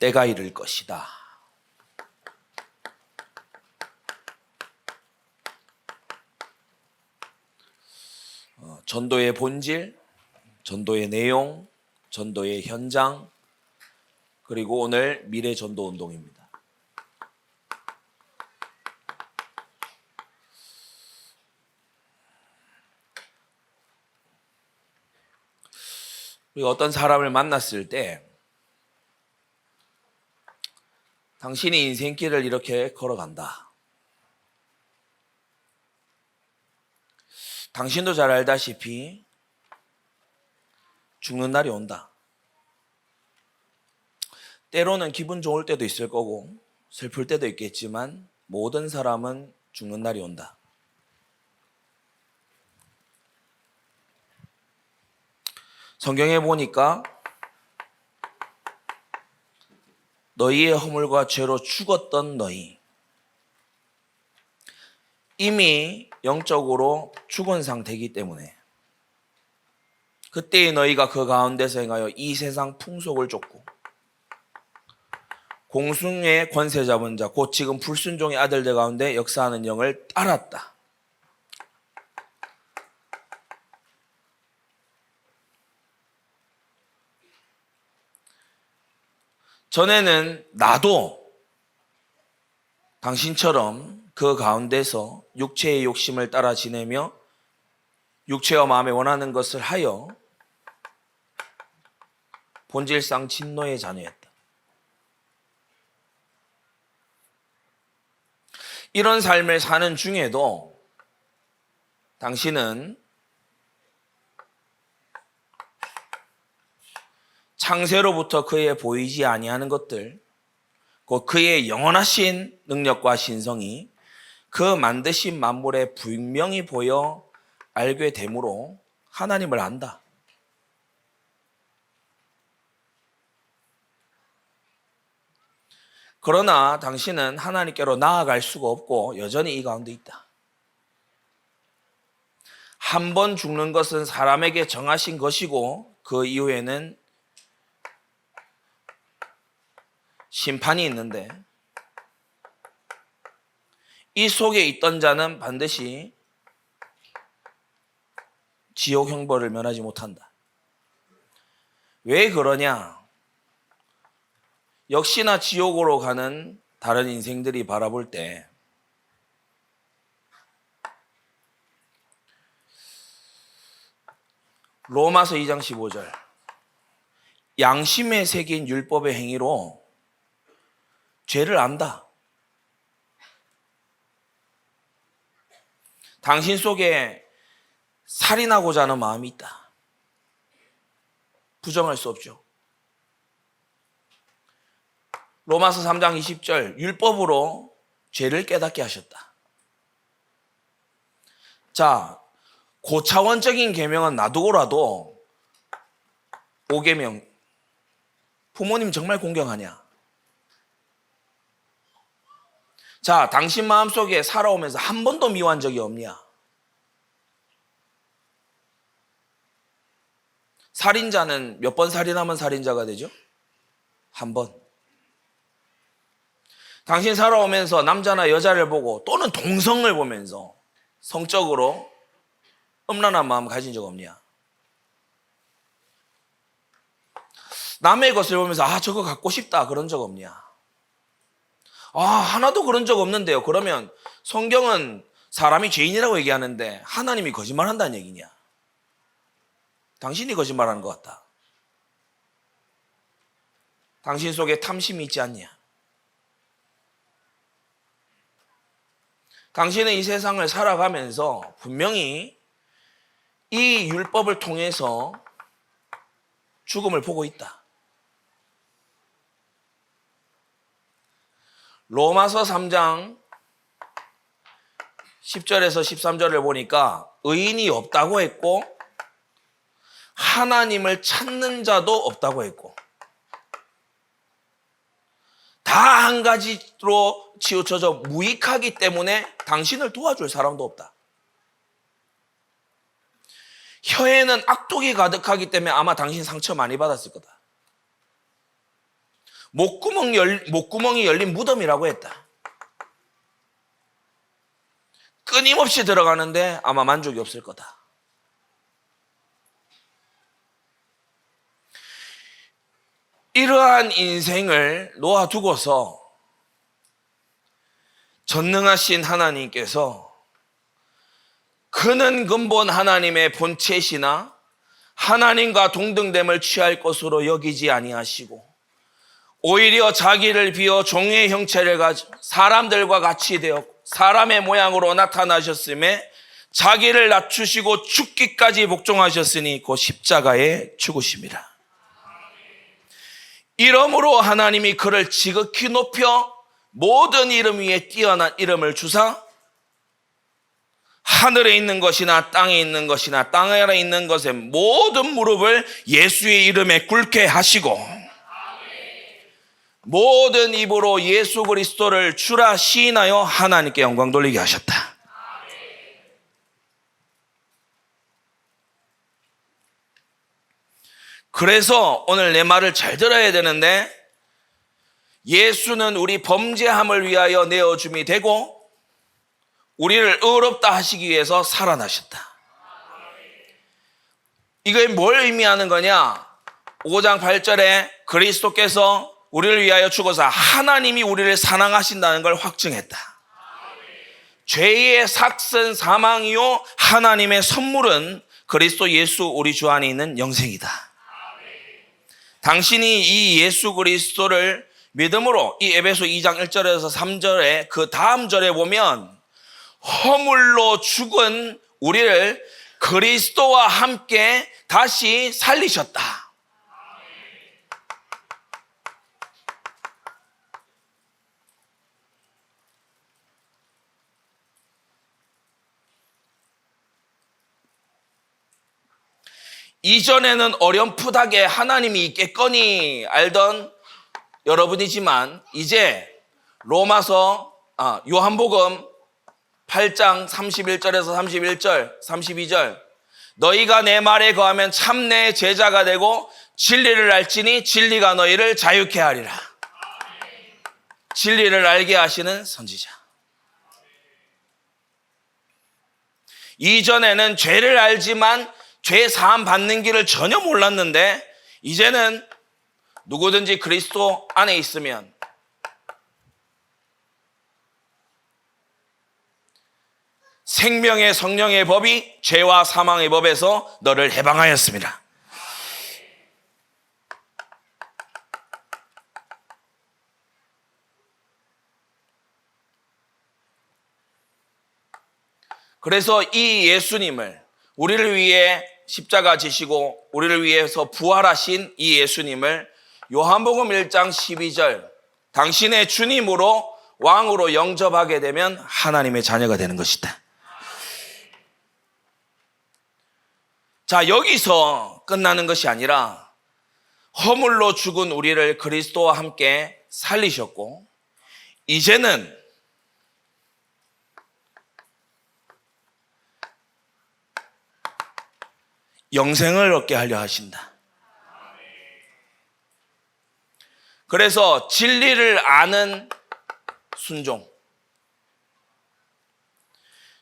때가 이를 것이다. 전도의 본질, 전도의 내용, 전도의 현장, 그리고 오늘 미래 전도 운동입니다. 우리가 어떤 사람을 만났을 때 당신이 인생길을 이렇게 걸어간다. 당신도 잘 알다시피 죽는 날이 온다. 때로는 기분 좋을 때도 있을 거고 슬플 때도 있겠지만 모든 사람은 죽는 날이 온다. 성경에 보니까 너희의 허물과 죄로 죽었던 너희, 이미 영적으로 죽은 상태이기 때문에 그때의 너희가 그 가운데서 행하여 이 세상 풍속을 쫓고 공중의 권세 잡은 자, 곧 지금 불순종의 아들들 가운데 역사하는 영을 따랐다. 전에는 나도 당신처럼 그 가운데서 육체의 욕심을 따라 지내며 육체와 마음에 원하는 것을 하여 본질상 진노의 자녀였다. 이런 삶을 사는 중에도 당신은 창세로부터 그의 보이지 아니하는 것들, 곧 그의 영원하신 능력과 신성이 그 만드신 만물에 분명히 보여 알게 되므로 하나님을 안다. 그러나 당신은 하나님께로 나아갈 수가 없고 여전히 이 가운데 있다. 한 번 죽는 것은 사람에게 정하신 것이고 그 이후에는 심판이 있는데 이 속에 있던 자는 반드시 지옥 형벌을 면하지 못한다. 왜 그러냐? 역시나 지옥으로 가는 다른 인생들이 바라볼 때 로마서 2장 15절 양심에 새긴 율법의 행위로 죄를 안다. 당신 속에 살인하고자 하는 마음이 있다. 부정할 수 없죠. 로마서 3장 20절 율법으로 죄를 깨닫게 하셨다. 자, 고차원적인 계명은 놔두고라도 5계명 부모님 정말 공경하냐? 자, 당신 마음속에 살아오면서 한 번도 미워한 적이 없냐? 살인자는 몇 번 살인하면 살인자가 되죠? 한 번. 당신 살아오면서 남자나 여자를 보고 또는 동성을 보면서 성적으로 음란한 마음 가진 적 없냐? 남의 것을 보면서 저거 갖고 싶다 그런 적 없냐? 하나도 그런 적 없는데요. 그러면 성경은 사람이 죄인이라고 얘기하는데 하나님이 거짓말한다는 얘기냐? 당신이 거짓말하는 것 같다. 당신 속에 탐심이 있지 않냐? 당신은 이 세상을 살아가면서 분명히 이 율법을 통해서 죽음을 보고 있다. 로마서 3장 10절에서 13절을 보니까 의인이 없다고 했고 하나님을 찾는 자도 없다고 했고 다 한 가지로 치우쳐져 무익하기 때문에 당신을 도와줄 사람도 없다. 혀에는 악독이 가득하기 때문에 아마 당신 상처 많이 받았을 거다. 목구멍이 열린 무덤이라고 했다. 끊임없이 들어가는데 아마 만족이 없을 거다. 이러한 인생을 놓아두고서 전능하신 하나님께서 그는 근본 하나님의 본체시나 하나님과 동등됨을 취할 것으로 여기지 아니하시고 오히려 자기를 비워 종의 형체를 가지고 사람들과 같이 되어 사람의 모양으로 나타나셨음에 자기를 낮추시고 죽기까지 복종하셨으니 곧 십자가에 죽으심이라. 이러므로 하나님이 그를 지극히 높여 모든 이름 위에 뛰어난 이름을 주사 하늘에 있는 것이나 땅에 있는 것이나 땅 아래 있는 것의 모든 무릎을 예수의 이름에 꿇게 하시고 모든 입으로 예수 그리스도를 주라 시인하여 하나님께 영광 돌리게 하셨다. 그래서 오늘 내 말을 잘 들어야 되는데, 예수는 우리 범죄함을 위하여 내어줌이 되고 우리를 의롭다 하시기 위해서 살아나셨다. 이게 뭘 의미하는 거냐? 5장 8절에 그리스도께서 우리를 위하여 죽어서 하나님이 우리를 사랑하신다는 걸 확증했다. 죄의 삭슨 사망이요 하나님의 선물은 그리스도 예수 우리 주 안에 있는 영생이다. 당신이 이 예수 그리스도를 믿음으로 이 에베소 2장 1절에서 3절에 그 다음 절에 보면 허물로 죽은 우리를 그리스도와 함께 다시 살리셨다. 이전에는 어렴풋하게 하나님이 있겠거니 알던 여러분이지만 이제 요한복음 8장 31절에서 31절, 32절 너희가 내 말에 거하면 참 내 제자가 되고 진리를 알지니 진리가 너희를 자유케 하리라. 진리를 알게 하시는 선지자. 이전에는 죄를 알지만 죄 사함 받는 길을 전혀 몰랐는데 이제는 누구든지 그리스도 안에 있으면 생명의 성령의 법이 죄와 사망의 법에서 너를 해방하였습니다. 그래서 이 예수님을 우리를 위해 십자가 지시고 우리를 위해서 부활하신 이 예수님을 요한복음 1장 12절 당신의 주님으로 왕으로 영접하게 되면 하나님의 자녀가 되는 것이다. 자, 여기서 끝나는 것이 아니라 허물로 죽은 우리를 그리스도와 함께 살리셨고 이제는 영생을 얻게 하려 하신다. 그래서 진리를 아는 순종,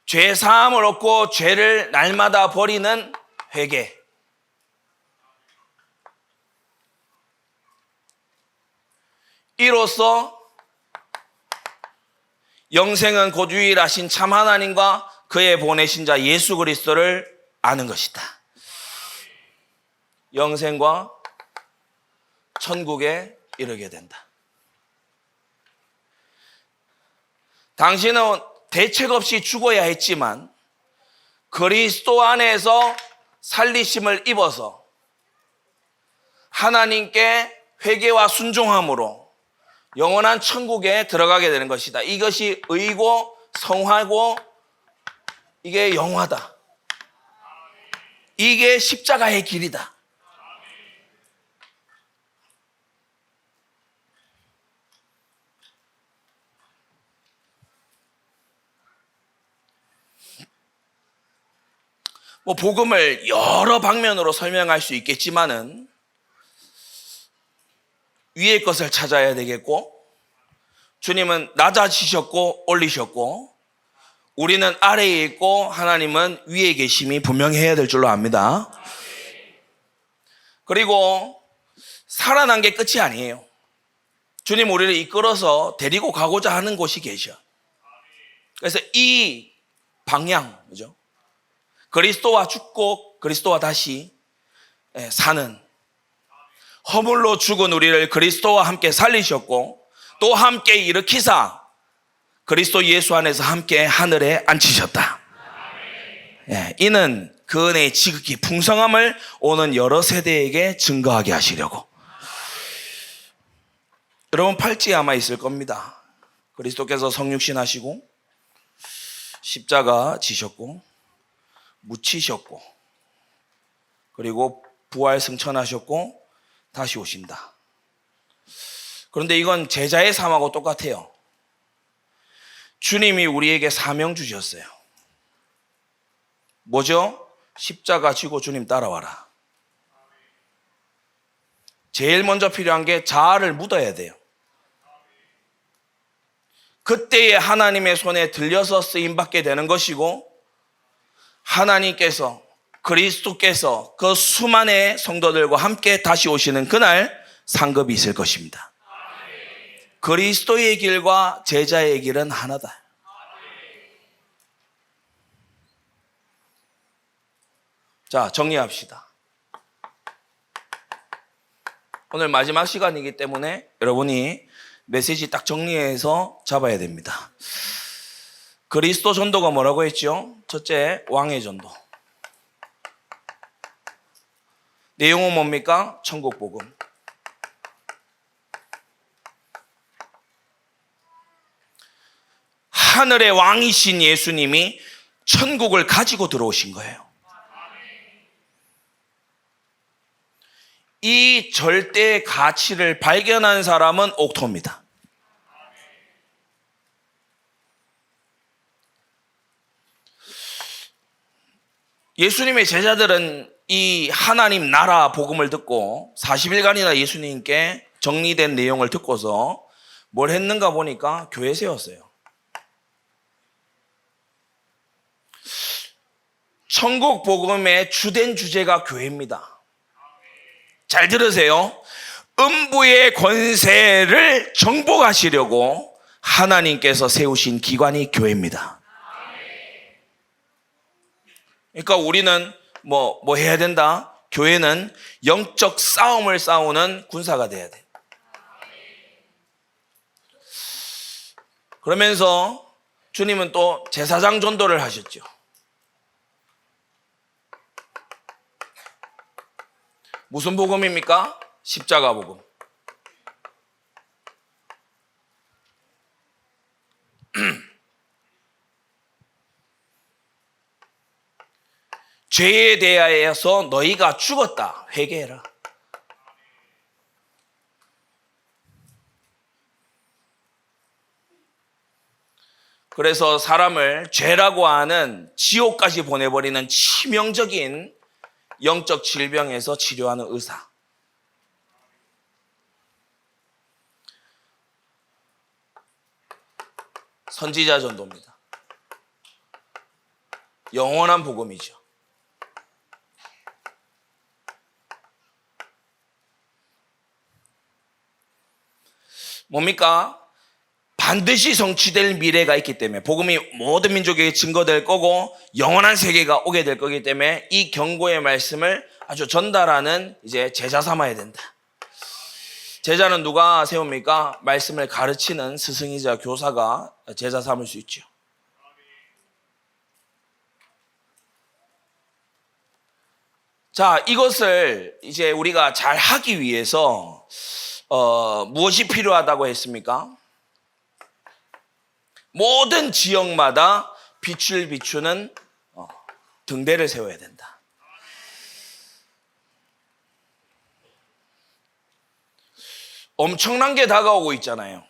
죄 사함을 얻고 죄를 날마다 버리는 회개, 이로써 영생은 곧 유일하신 참 하나님과 그의 보내신 자 예수 그리스도를 아는 것이다. 영생과 천국에 이르게 된다. 당신은 대책 없이 죽어야 했지만 그리스도 안에서 살리심을 입어서 하나님께 회개와 순종함으로 영원한 천국에 들어가게 되는 것이다. 이것이 의고 성화고 이게 영화다. 이게 십자가의 길이다. 복음을 여러 방면으로 설명할 수 있겠지만은 위의 것을 찾아야 되겠고, 주님은 낮아지셨고 올리셨고, 우리는 아래에 있고 하나님은 위에 계심이 분명해야 될 줄로 압니다. 그리고 살아난 게 끝이 아니에요. 주님 우리를 이끌어서 데리고 가고자 하는 곳이 계셔. 그래서 이 방향, 그죠? 그리스도와 죽고 그리스도와 다시 사는, 허물로 죽은 우리를 그리스도와 함께 살리셨고 또 함께 일으키사 그리스도 예수 안에서 함께 하늘에 앉히셨다. 이는 그 은혜의 지극히 풍성함을 오는 여러 세대에게 증거하게 하시려고. 여러분 팔찌에 아마 있을 겁니다. 그리스도께서 성육신 하시고 십자가 지셨고 묻히셨고 그리고 부활 승천하셨고 다시 오신다. 그런데 이건 제자의 삶하고 똑같아요. 주님이 우리에게 사명 주셨어요. 뭐죠? 십자가 지고 주님 따라와라. 제일 먼저 필요한 게 자아를 묻어야 돼요. 그때에 하나님의 손에 들려서 쓰임받게 되는 것이고, 하나님께서 그리스도께서 그 수많은 성도들과 함께 다시 오시는 그날 상급이 있을 것입니다. 그리스도의 길과 제자의 길은 하나다. 자, 정리합시다. 오늘 마지막 시간이기 때문에 여러분이 메시지 딱 정리해서 잡아야 됩니다. 그리스도 전도가 뭐라고 했죠? 첫째, 왕의 전도. 내용은 뭡니까? 천국 복음. 하늘의 왕이신 예수님이 천국을 가지고 들어오신 거예요. 이 절대 가치를 발견한 사람은 옥토입니다. 예수님의 제자들은 이 하나님 나라 복음을 듣고 40일간이나 예수님께 정리된 내용을 듣고서 뭘 했는가 보니까 교회 세웠어요. 천국 복음의 주된 주제가 교회입니다. 잘 들으세요. 음부의 권세를 정복하시려고 하나님께서 세우신 기관이 교회입니다. 그러니까 우리는 뭐 해야 된다? 교회는 영적 싸움을 싸우는 군사가 돼야 돼. 그러면서 주님은 또 제사장 전도를 하셨죠. 무슨 복음입니까? 십자가 복음. 죄에 대하여서 너희가 죽었다. 회개해라. 그래서 사람을 죄라고 하는 지옥까지 보내버리는 치명적인 영적 질병에서 치료하는 의사. 선지자 전도입니다. 영원한 복음이죠. 뭡니까? 반드시 성취될 미래가 있기 때문에, 복음이 모든 민족에게 증거될 거고 영원한 세계가 오게 될 거기 때문에 이 경고의 말씀을 아주 전달하는 이제 제자 삼아야 된다. 제자는 누가 세웁니까? 말씀을 가르치는 스승이자 교사가 제자 삼을 수 있죠. 자, 이것을 이제 우리가 잘 하기 위해서 무엇이 필요하다고 했습니까? 모든 지역마다 빛을 비추는 등대를 세워야 된다. 엄청난 게 다가오고 있잖아요.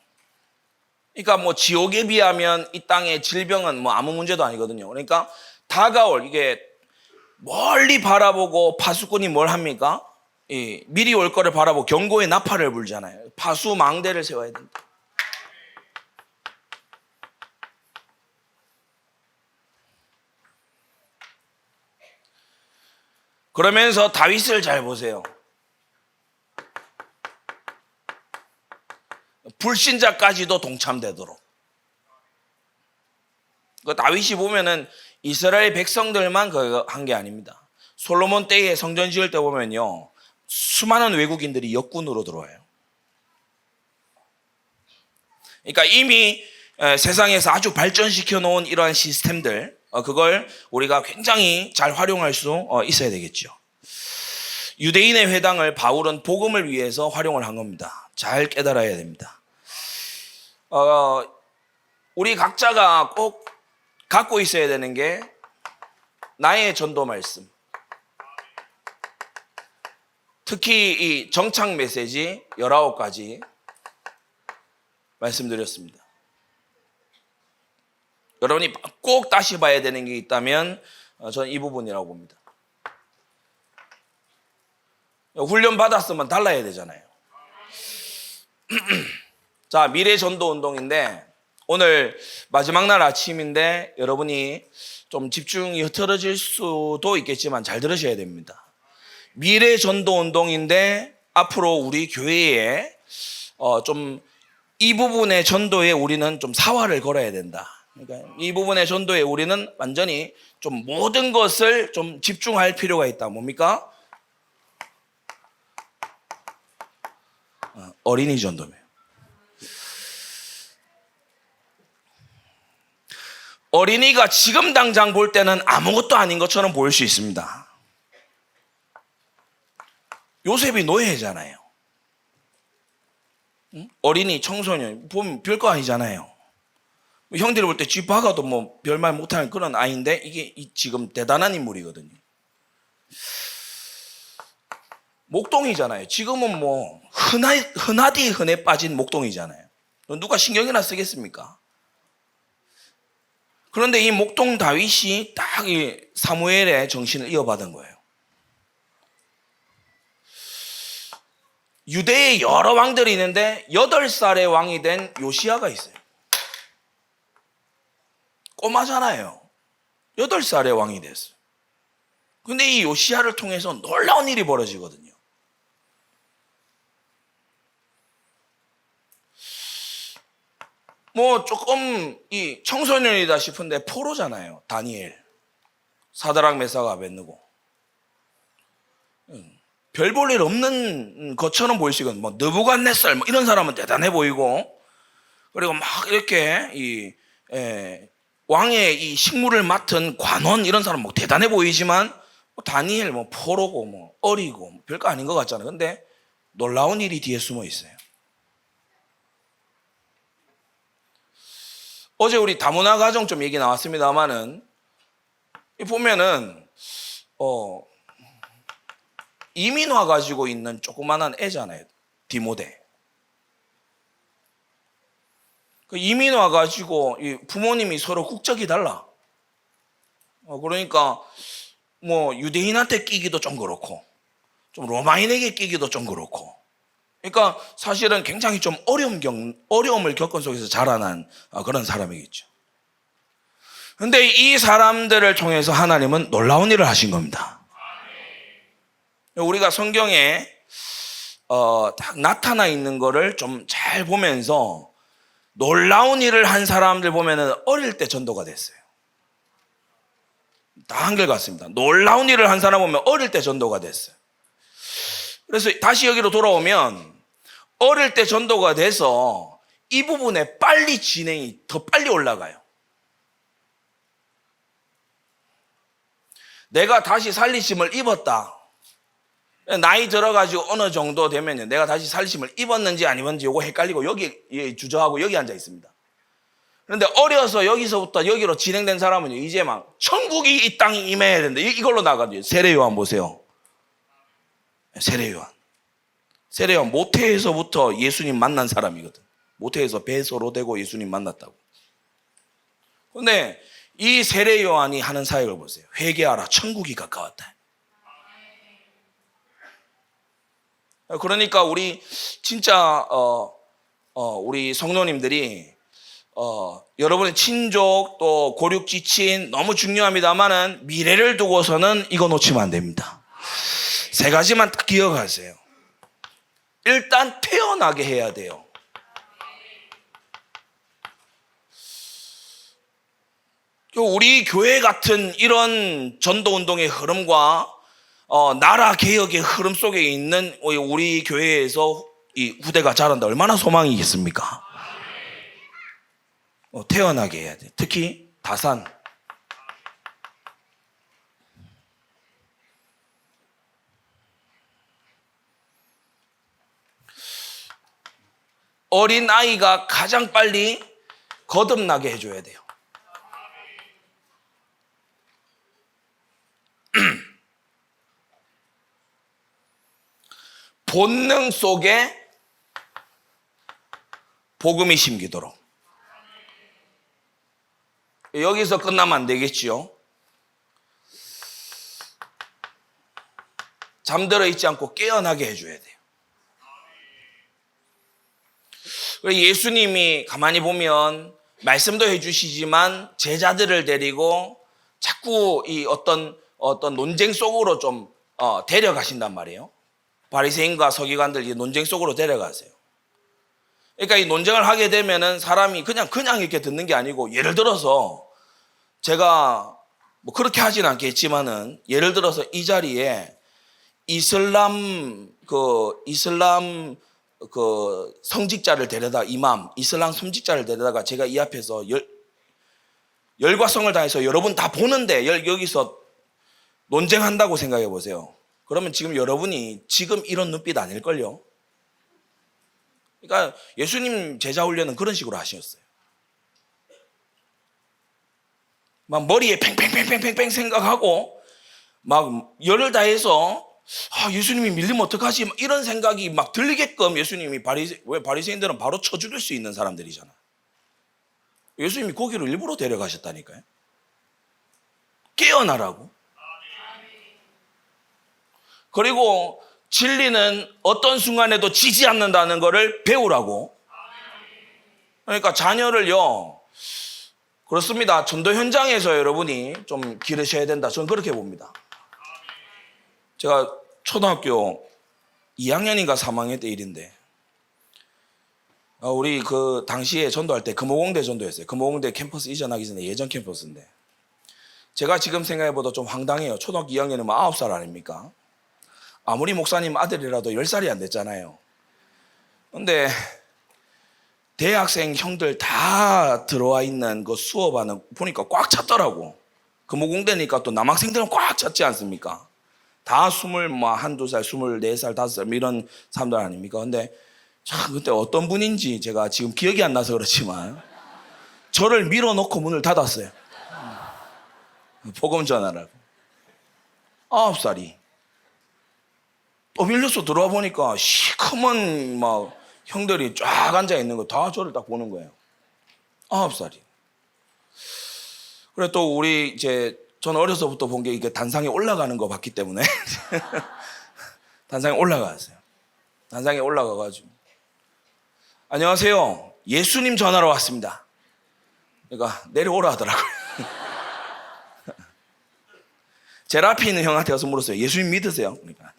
그러니까 뭐 지옥에 비하면 이 땅의 질병은 뭐 아무 문제도 아니거든요. 그러니까 다가올, 이게 멀리 바라보고 파수꾼이 뭘 합니까? 미리 올 거를 바라보고 경고의 나팔을 불잖아요. 파수망대를 세워야 된다. 그러면서 다윗을 잘 보세요. 불신자까지도 동참되도록. 그 다윗이 보면은 이스라엘 백성들만 한 게 아닙니다. 솔로몬 때에 성전 지을 때 보면요, 수많은 외국인들이 역군으로 들어와요. 그러니까 이미 세상에서 아주 발전시켜 놓은 이러한 시스템들, 그걸 우리가 굉장히 잘 활용할 수 있어야 되겠죠. 유대인의 회당을 바울은 복음을 위해서 활용을 한 겁니다. 잘 깨달아야 됩니다. 우리 각자가 꼭 갖고 있어야 되는 게 나의 전도 말씀. 특히 이 정착 메시지 19가지 말씀드렸습니다. 여러분이 꼭 다시 봐야 되는 게 있다면 저는 이 부분이라고 봅니다. 훈련 받았으면 달라야 되잖아요. 자, 미래 전도 운동인데 오늘 마지막 날 아침인데 여러분이 좀 집중이 흐트러질 수도 있겠지만 잘 들으셔야 됩니다. 미래 전도 운동인데 앞으로 우리 교회에 좀 이 부분의 전도에 우리는 좀 사활을 걸어야 된다. 그러니까 이 부분의 전도에 우리는 완전히 좀 모든 것을 좀 집중할 필요가 있다. 뭡니까? 어린이 전도예요. 어린이가 지금 당장 볼 때는 아무것도 아닌 것처럼 보일 수 있습니다. 요셉이 노예잖아요. 어린이, 청소년 보면 별거 아니잖아요. 형들이 볼 때 쥐 박아도 뭐 별말 못하는 그런 아이인데 이게 지금 대단한 인물이거든요. 목동이잖아요. 지금은 뭐 흔하디 흔해 빠진 목동이잖아요. 누가 신경이나 쓰겠습니까? 그런데 이 목동 다윗이 딱 이 사무엘의 정신을 이어받은 거예요. 유대에 여러 왕들이 있는데 8살의 왕이 된 요시야가 있어요. 꼬마잖아요. 8살의 왕이 됐어요. 근데 이 요시야를 통해서 놀라운 일이 벌어지거든요. 뭐 조금 이 청소년이다 싶은데 포로잖아요. 다니엘, 사드락, 메삭, 아벳느고. 별 볼 일 없는 것처럼 보이시거든요. 뭐 느부갓네살 뭐 이런 사람은 대단해 보이고, 그리고 막 이렇게 왕의 이 식물을 맡은 관원 이런 사람 뭐 대단해 보이지만 다니엘 뭐 포로고 뭐 어리고 뭐 별거 아닌 것 같잖아요. 근데 놀라운 일이 뒤에 숨어 있어요. 어제 우리 다문화 가정 좀 얘기 나왔습니다만은 보면은 이민 와 가지고 있는 조그만한 애잖아요. 디모데. 그 이민 와 가지고 부모님이 서로 국적이 달라. 그러니까 뭐 유대인한테 끼기도 좀 그렇고, 좀 로마인에게 끼기도 좀 그렇고. 그러니까 사실은 굉장히 좀 어려움을 겪은 속에서 자라난 그런 사람이겠죠. 그런데 이 사람들을 통해서 하나님은 놀라운 일을 하신 겁니다. 우리가 성경에 딱 나타나 있는 거를 좀 잘 보면서 놀라운 일을 한 사람들 보면은 어릴 때 전도가 됐어요. 다 한결같습니다. 놀라운 일을 한 사람 보면 어릴 때 전도가 됐어요. 그래서 다시 여기로 돌아오면 어릴 때 전도가 돼서 이 부분에 빨리 진행이 더 빨리 올라가요. 내가 다시 살리심을 입었다. 나이 들어가지고 어느 정도 되면요, 내가 다시 살리심을 입었는지 아니면지 요거 헷갈리고 여기 주저하고 여기 앉아 있습니다. 그런데 어려서 여기서부터 여기로 진행된 사람은요, 이제 막 천국이 이 땅에 임해야 된다. 이걸로 나가죠. 세례요한 보세요. 세례요한 모태에서부터 예수님 만난 사람이거든. 모태에서 배서로 되고 예수님 만났다고. 그런데 이 세례요한이 하는 사역을 보세요. 회개하라, 천국이 가까웠다. 그러니까 우리 진짜 우리 성도님들이 여러분의 친족 또 고륙 지친 너무 중요합니다만은 미래를 두고서는 이거 놓치면 안 됩니다. 세 가지만 딱 기억하세요. 일단 태어나게 해야 돼요. 우리 교회 같은 이런 전도운동의 흐름과 나라 개혁의 흐름 속에 있는 우리 교회에서 이 후대가 자란다. 얼마나 소망이겠습니까? 태어나게 해야 돼. 특히 다산. 어린 아이가 가장 빨리 거듭나게 해줘야 돼요. 본능 속에 복음이 심기도록. 여기서 끝나면 안 되겠지요. 잠들어 있지 않고 깨어나게 해줘야 돼요. 예수님이 가만히 보면 말씀도 해주시지만 제자들을 데리고 자꾸 이 어떤 논쟁 속으로 좀 데려가신단 말이에요. 바리새인과 서기관들 논쟁 속으로 데려가세요. 그러니까 이 논쟁을 하게 되면은 사람이 그냥 이렇게 듣는 게 아니고, 예를 들어서 제가 뭐 그렇게 하진 않겠지만은 예를 들어서 이 자리에 이슬람 성직자를 데려다 이슬람 성직자를 데려다가 제가 이 앞에서 열과성을 다해서 여러분 다 보는데 여기서 논쟁한다고 생각해 보세요. 그러면 지금 여러분이 지금 이런 눈빛 아닐걸요? 그러니까 예수님 제자 훈련은 그런 식으로 하셨어요. 막 머리에 팽팽팽팽팽 생각하고 막 열을 다해서 예수님이 밀리면 어떡하지? 이런 생각이 막 들리게끔 예수님이 왜 바리새인들은 바로 쳐 죽일 수 있는 사람들이잖아. 예수님이 거기로 일부러 데려가셨다니까요. 깨어나라고. 그리고 진리는 어떤 순간에도 지지 않는다는 것을 배우라고. 그러니까 자녀를요, 그렇습니다. 전도 현장에서 여러분이 좀 기르셔야 된다. 저는 그렇게 봅니다. 제가 초등학교 2학년인가 3학년 때 일인데, 우리 그 당시에 전도할 때 금호공대 전도했어요. 금호공대 캠퍼스 이전하기 전에 예전 캠퍼스인데, 제가 지금 생각해보다 좀 황당해요. 초등학교 2학년이면 9살 아닙니까? 아무리 목사님 아들이라도 10살이 안 됐잖아요. 근데 대학생 형들 다 들어와 있는 그 수업하는 보니까 꽉 찼더라고. 금호공대니까 또 남학생들은 꽉 찼지 않습니까? 다 21~22살, 24살, 5살 이런 사람들 아닙니까? 근데 참 그때 어떤 분인지 제가 지금 기억이 안 나서 그렇지만 저를 밀어놓고 문을 닫았어요. 복음 전하라고. 9살이. 또 밀려서 들어와 보니까 시커먼 막 형들이 쫙 앉아 있는 거 다 저를 딱 보는 거예요. 9살이. 그래 또 우리 저는 어려서부터 본 게 이게 단상에 올라가는 거 봤기 때문에 단상에 올라갔어요. 단상에 올라가가지고 안녕하세요. 예수님 전하러 왔습니다. 그러니까 내려오라 하더라고요. 제일 앞에 있는 형한테 가서 물었어요. 예수님 믿으세요? 그러니까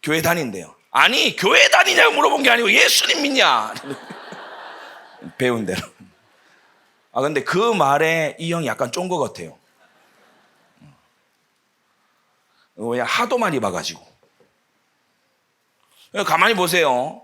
교회 다닌대요. 아니 교회 다니냐고 물어본 게 아니고 예수님 믿냐? 배운 대로. 근데 그 말에 이 형이 약간 쫀 것 같아요. 왜 하도 많이 봐가지고. 가만히 보세요.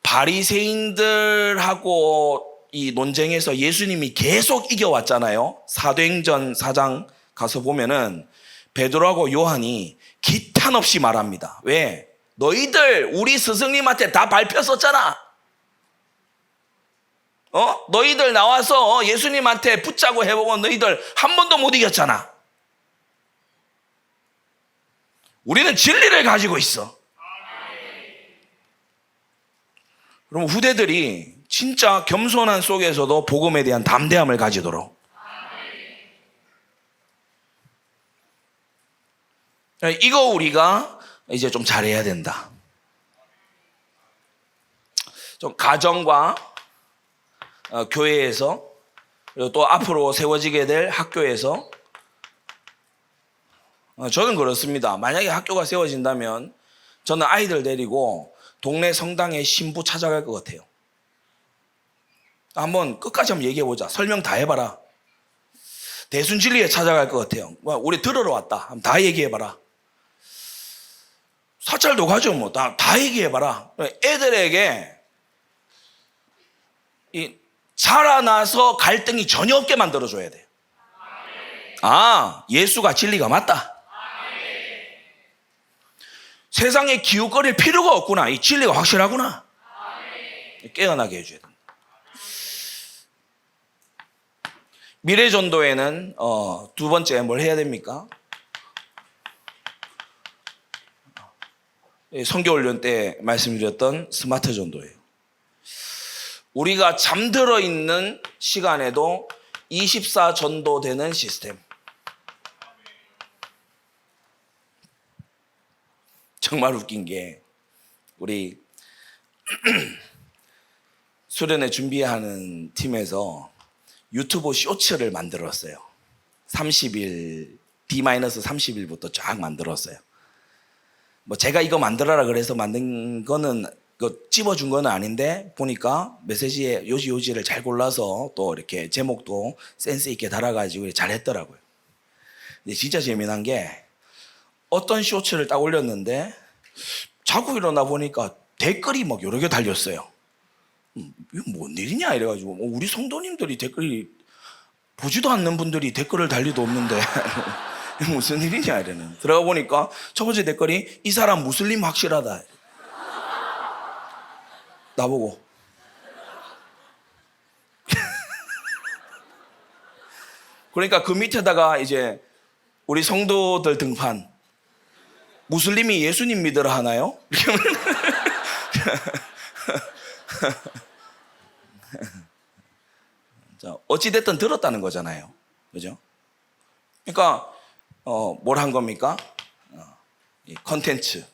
바리새인들하고 이 논쟁에서 예수님이 계속 이겨왔잖아요. 사도행전 4장 가서 보면은 베드로하고 요한이 기탄 없이 말합니다. 왜? 너희들 우리 스승님한테 다 발표 썼잖아. 너희들 나와서 예수님한테 붙자고 해보고 너희들 한 번도 못 이겼잖아. 우리는 진리를 가지고 있어. 그럼 후대들이 진짜 겸손한 속에서도 복음에 대한 담대함을 가지도록. 이거 우리가 이제 좀 잘해야 된다. 좀 가정과 교회에서, 그리고 또 앞으로 세워지게 될 학교에서, 저는 그렇습니다. 만약에 학교가 세워진다면 저는 아이들 데리고 동네 성당에 신부 찾아갈 것 같아요. 한번 끝까지 한번 얘기해보자. 설명 다 해봐라. 대순진리에 찾아갈 것 같아요. 우리 들으러 왔다. 한번 다 얘기해봐라. 사찰도 가죠. 뭐 다 얘기해봐라. 애들에게 자라나서 갈등이 전혀 없게 만들어줘야 돼요. 아, 예수가 진리가 맞다. 세상에 기웃거릴 필요가 없구나. 이 진리가 확실하구나. 깨어나게 해줘야 됩니다. 미래전도에는 두 번째 뭘 해야 됩니까? 선교훈련 때 말씀드렸던 스마트 전도예요. 우리가 잠들어 있는 시간에도 24 전도되는 시스템. 정말 웃긴 게 우리 수련회 준비하는 팀에서 유튜브 쇼츠를 만들었어요. 30일, D-30일부터 쫙 만들었어요. 뭐 제가 이거 만들어라 그래서 만든 거는 찝어준 건 아닌데 보니까 메시지에 요지를 잘 골라서 또 이렇게 제목도 센스 있게 달아가지고 잘 했더라고요. 근데 진짜 재미난 게 어떤 쇼츠를 딱 올렸는데 자고 일어나 보니까 댓글이 막 여러 개 달렸어요. 이거 뭔 일이냐 이래가지고 우리 성도님들이 댓글이 보지도 않는 분들이 댓글을 달리도 없는데 무슨 일이냐 이래는. 들어가 보니까 첫 번째 댓글이 이 사람 무슬림 확실하다. 나보고 그러니까 그 밑에다가 이제 우리 성도들 등판 무슬림이 예수님 믿으라 하나요? 자, 어찌됐든 들었다는 거잖아요. 그죠? 그러니까 뭘 한 겁니까? 이 컨텐츠.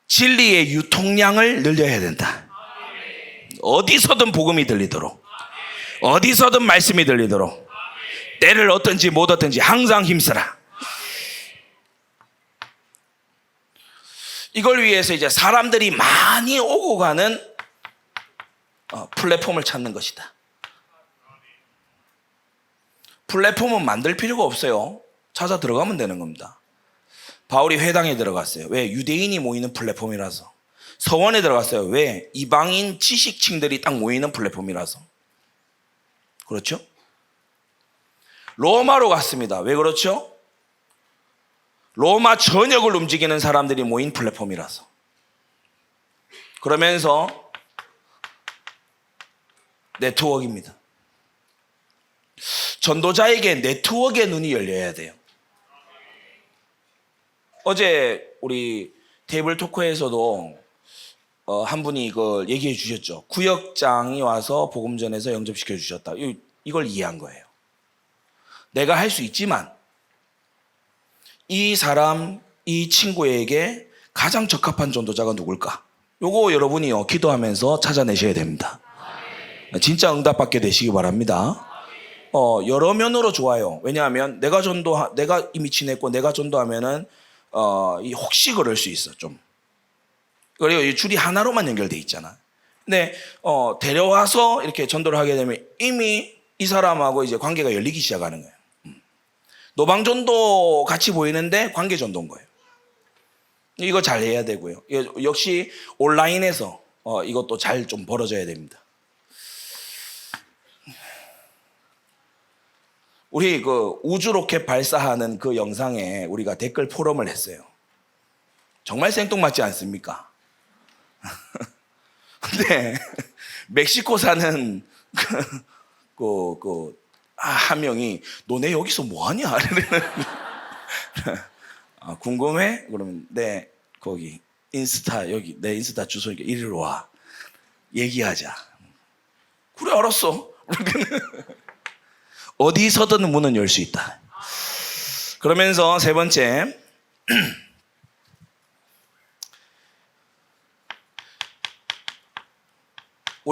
진리의 유통량을 늘려야 된다. 어디서든 복음이 들리도록, 어디서든 말씀이 들리도록, 때를 얻든지 못 얻든지 항상 힘쓰라. 이걸 위해서 이제 사람들이 많이 오고 가는 플랫폼을 찾는 것이다. 플랫폼은 만들 필요가 없어요. 찾아 들어가면 되는 겁니다. 바울이 회당에 들어갔어요. 왜? 유대인이 모이는 플랫폼이라서. 서원에 들어갔어요. 왜? 이방인 지식층들이 딱 모이는 플랫폼이라서. 그렇죠? 로마로 갔습니다. 왜 그렇죠? 로마 전역을 움직이는 사람들이 모인 플랫폼이라서. 그러면서 네트워크입니다. 전도자에게 네트워크의 눈이 열려야 돼요. 어제 우리 테이블 토크에서도 한 분이 이걸 얘기해 주셨죠. 구역장이 와서 복음전에서 영접시켜 주셨다. 이걸 이해한 거예요. 내가 할 수 있지만 이 사람, 이 친구에게 가장 적합한 전도자가 누굴까? 요거 여러분이 기도하면서 찾아내셔야 됩니다. 진짜 응답받게 되시기 바랍니다. 여러 면으로 좋아요. 왜냐하면 내가 이미 지냈고 내가 전도하면은 혹시 그럴 수 있어 좀. 그리고 이 줄이 하나로만 연결돼 있잖아. 근데 데려와서 이렇게 전도를 하게 되면 이미 이 사람하고 이제 관계가 열리기 시작하는 거예요. 노방전도 같이 보이는데 관계전도인 거예요. 이거 잘 해야 되고요. 역시 온라인에서 이것도 잘 좀 벌어져야 됩니다. 우리 그 우주 로켓 발사하는 그 영상에 우리가 댓글 포럼을 했어요. 정말 생뚱맞지 않습니까? 근데 멕시코 사는 한 명이 너네 여기서 뭐 하냐? 궁금해? 그러면 네 거기 인스타 여기 내 인스타 주소니까 이리로 와 얘기하자. 그래 알았어. 어디서든 문은 열 수 있다. 그러면서 세 번째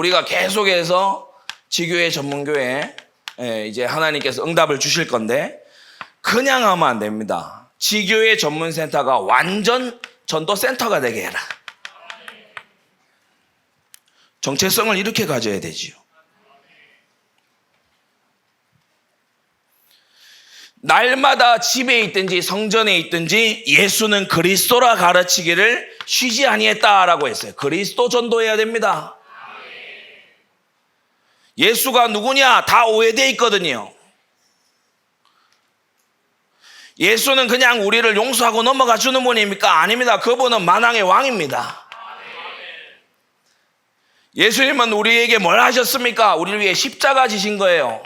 우리가 계속해서 지교회 전문교회 이제 하나님께서 응답을 주실 건데 그냥 하면 안 됩니다. 지교회 전문센터가 완전 전도센터가 되게 해라. 정체성을 이렇게 가져야 되지요. 날마다 집에 있든지 성전에 있든지 예수는 그리스도라 가르치기를 쉬지 아니했다라고 했어요. 그리스도 전도해야 됩니다. 예수가 누구냐? 다 오해되어 있거든요. 예수는 그냥 우리를 용서하고 넘어가 주는 분입니까? 아닙니다. 그분은 만왕의 왕입니다. 예수님은 우리에게 뭘 하셨습니까? 우리를 위해 십자가 지신 거예요.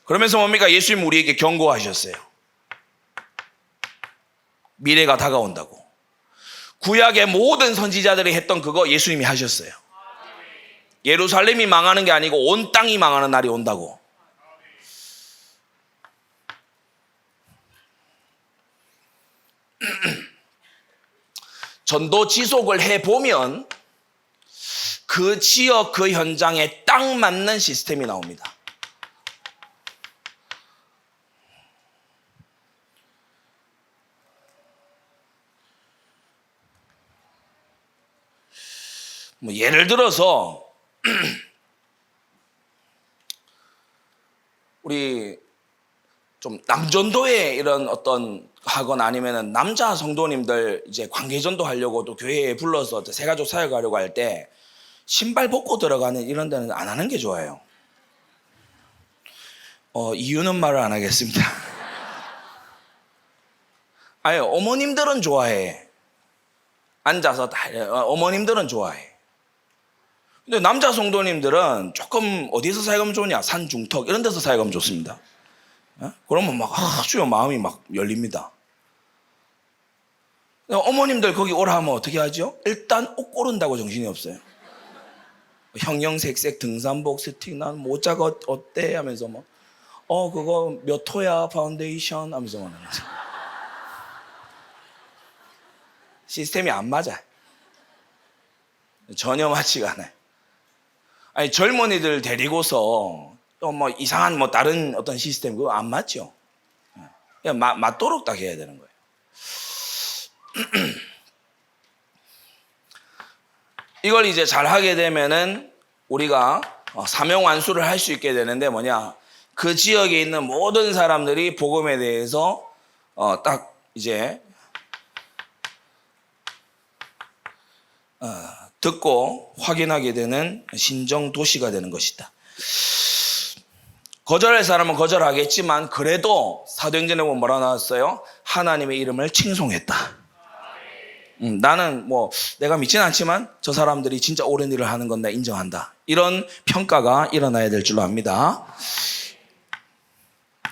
그러면서 뭡니까? 예수님 우리에게 경고하셨어요. 미래가 다가온다고. 구약의 모든 선지자들이 했던 그거 예수님이 하셨어요. 예루살렘이 망하는 게 아니고 온 땅이 망하는 날이 온다고. 전도 지속을 해보면 그 지역 그 현장에 딱 맞는 시스템이 나옵니다. 뭐 예를 들어서 우리 좀 남전도회 이런 어떤 하거나 아니면은 남자 성도님들 이제 관계전도 하려고 또 교회에 불러서 새가족 사역하려고 할 때 신발 벗고 들어가는 이런 데는 안 하는 게 좋아요. 이유는 말을 안 하겠습니다. 아니, 어머님들은 좋아해. 앉아서 다 어머님들은 좋아해. 근데 남자 성도님들은 조금 어디서 사역하면 좋냐? 산중턱 이런 데서 사역하면 좋습니다. 그러면 막 아주 마음이 막 열립니다. 어머님들 거기 오라 하면 어떻게 하죠? 일단 옷 고른다고 정신이 없어요. 형형색색 등산복 스틱 난 모자가 어때? 하면서 막 그거 몇 호야 파운데이션 하면서 막 시스템이 안 맞아요. 전혀 맞지가 않아요. 아니 젊은이들 데리고서 또 뭐 이상한 뭐 다른 어떤 시스템 그거 안 맞죠. 그냥 맞도록 딱 해야 되는 거예요. 이걸 이제 잘 하게 되면은 우리가 사명 완수를 할 수 있게 되는데 뭐냐? 그 지역에 있는 모든 사람들이 복음에 대해서 딱 이제 듣고 확인하게 되는 신정 도시가 되는 것이다. 거절할 사람은 거절하겠지만 그래도 사도행전에 보면 뭐라 나왔어요? 하나님의 이름을 칭송했다. 나는 뭐 내가 믿지는 않지만 저 사람들이 진짜 옳은 일을 하는 건 내가 인정한다. 이런 평가가 일어나야 될 줄로 압니다.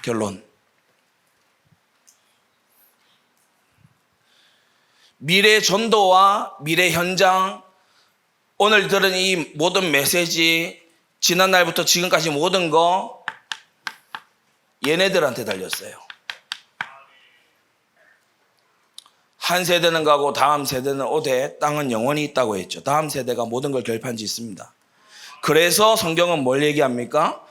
결론. 미래 전도와 미래 현장, 오늘 들은 이 모든 메시지, 지난 날부터 지금까지 모든 거 얘네들한테 달렸어요. 한 세대는 가고 다음 세대는 오되 땅은 영원히 있다고 했죠. 다음 세대가 모든 걸 결판 짓습니다. 그래서 성경은 뭘 얘기합니까?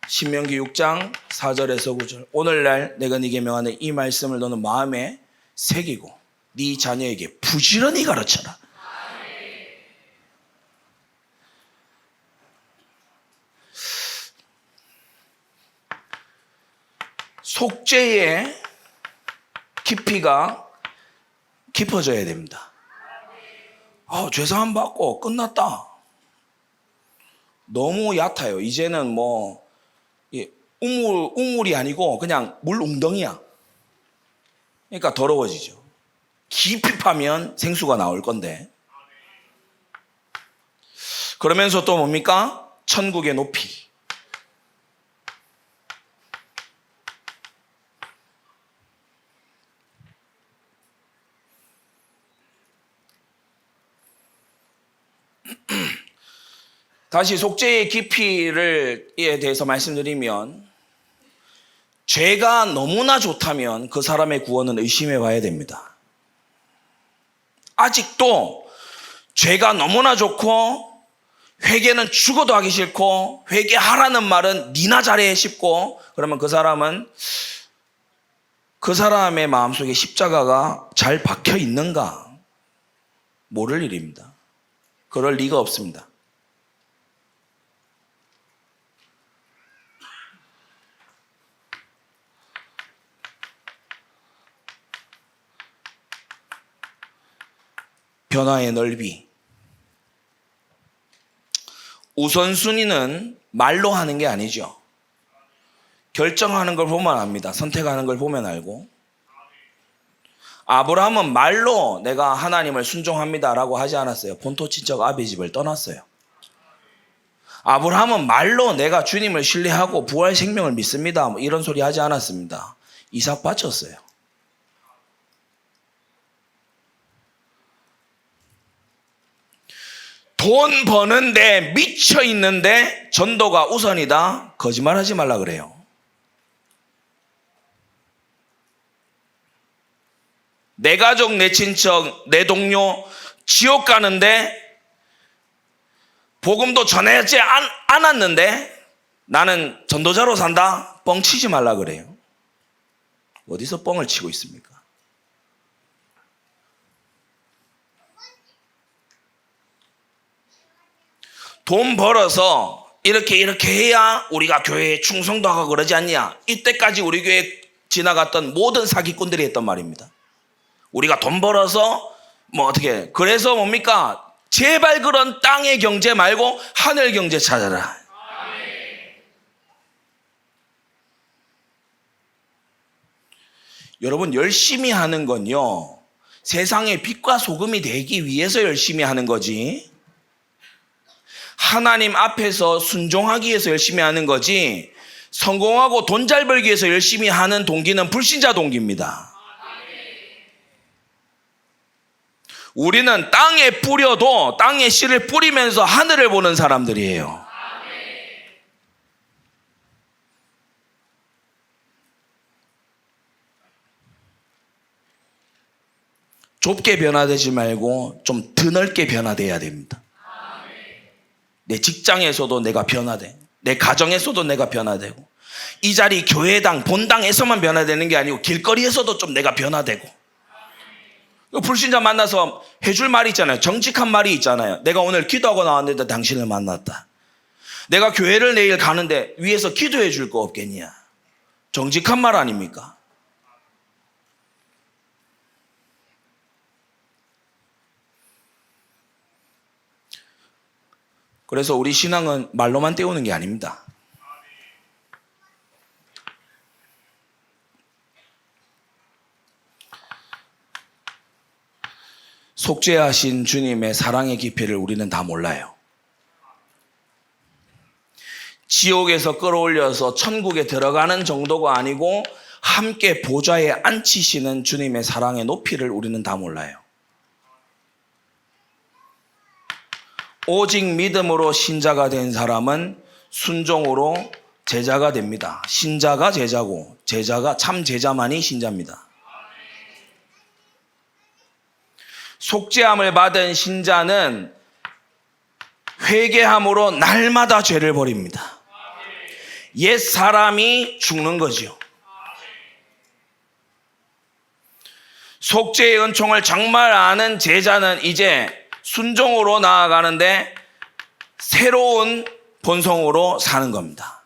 신명기 6장 4절에서 9절. 오늘날 내가 네게 명하는 이 말씀을 너는 마음에 새기고 네 자녀에게 부지런히 가르쳐라. 속죄의 깊이가 깊어져야 됩니다. 죄사함 받고 끝났다. 너무 얕아요. 이제는 뭐 우물이 아니고 그냥 물 웅덩이야. 그러니까 더러워지죠. 깊이 파면 생수가 나올 건데. 그러면서 또 뭡니까? 천국의 높이. 다시 속죄의 깊이에 대해서 말씀드리면 죄가 너무나 좋다면 그 사람의 구원은 의심해 봐야 됩니다. 아직도 죄가 너무나 좋고 회개는 죽어도 하기 싫고 회개하라는 말은 니나 잘해 싶고, 그러면 그 사람의 마음속에 십자가가 잘 박혀 있는가 모를 일입니다. 그럴 리가 없습니다. 변화의 넓이. 우선순위는 말로 하는 게 아니죠. 결정하는 걸 보면 압니다. 선택하는 걸 보면 알고. 아브라함은 말로 내가 하나님을 순종합니다라고 하지 않았어요. 본토 친척 아비 집을 떠났어요. 아브라함은 말로 내가 주님을 신뢰하고 부활 생명을 믿습니다, 뭐 이런 소리 하지 않았습니다. 이삭 바쳤어요. 돈 버는데 미쳐 있는데 전도가 우선이다, 거짓말하지 말라 그래요. 내 가족, 내 친척, 내 동료 지옥 가는데 복음도 전하지 않았는데 나는 전도자로 산다, 뻥치지 말라 그래요. 어디서 뻥을 치고 있습니까? 돈 벌어서 이렇게 해야 우리가 교회에 충성도 하고 그러지 않냐. 이때까지 우리 교회에 지나갔던 모든 사기꾼들이 했던 말입니다. 우리가 돈 벌어서 어떻게, 그래서 뭡니까? 제발 그런 땅의 경제 말고 하늘 경제 찾아라. 여러분, 열심히 하는 건요, 세상의 빛과 소금이 되기 위해서 열심히 하는 거지, 하나님 앞에서 순종하기 위해서 열심히 하는 거지, 성공하고 돈 잘 벌기 위해서 열심히 하는 동기는 불신자 동기입니다. 우리는 땅에 뿌려도 땅에 씨를 뿌리면서 하늘을 보는 사람들이에요. 좁게 변화되지 말고 좀 드넓게 변화돼야 됩니다. 내 직장에서도 내가 변화돼, 내 가정에서도 내가 변화되고, 이 자리 교회당 본당에서만 변화되는 게 아니고 길거리에서도 좀 내가 변화되고. 불신자 만나서 해줄 말이 있잖아요. 정직한 말이 있잖아요. 내가 오늘 기도하고 나왔는데 당신을 만났다. 내가 교회를 내일 가는데 위에서 기도해 줄 거 없겠냐. 정직한 말 아닙니까? 그래서 우리 신앙은 말로만 때우는 게 아닙니다. 속죄하신 주님의 사랑의 깊이를 우리는 다 몰라요. 지옥에서 끌어올려서 천국에 들어가는 정도가 아니고 함께 보좌에 앉히시는 주님의 사랑의 높이를 우리는 다 몰라요. 오직 믿음으로 신자가 된 사람은 순종으로 제자가 됩니다. 신자가 제자고 제자가 참 제자만이 신자입니다. 속죄함을 받은 신자는 회개함으로 날마다 죄를 버립니다. 옛 사람이 죽는 거지요. 속죄의 은총을 정말 아는 제자는 이제 순종으로 나아가는데 새로운 본성으로 사는 겁니다.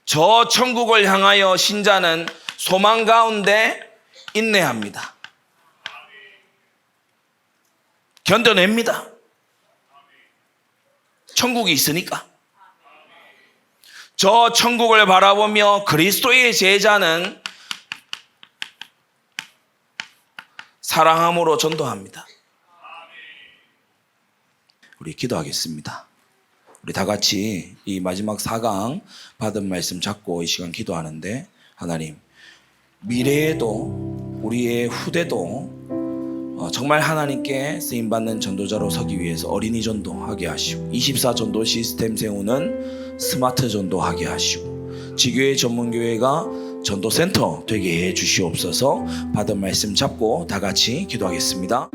저 천국을 향하여 신자는 소망 가운데 인내합니다. 견뎌냅니다. 천국이 있으니까. 저 천국을 바라보며 그리스도의 제자는 사랑함으로 전도합니다. 우리 기도하겠습니다. 우리 다 같이 이 마지막 4강 받은 말씀 잡고 이 시간 기도하는데, 하나님, 미래에도 우리의 후대도 정말 하나님께 쓰임받는 전도자로 서기 위해서 어린이 전도하게 하시고, 24 전도 시스템 세우는 스마트 전도하게 하시고, 지교회 전문교회가 전도센터 되게 해 주시옵소서. 받은 말씀 잡고 다 같이 기도하겠습니다.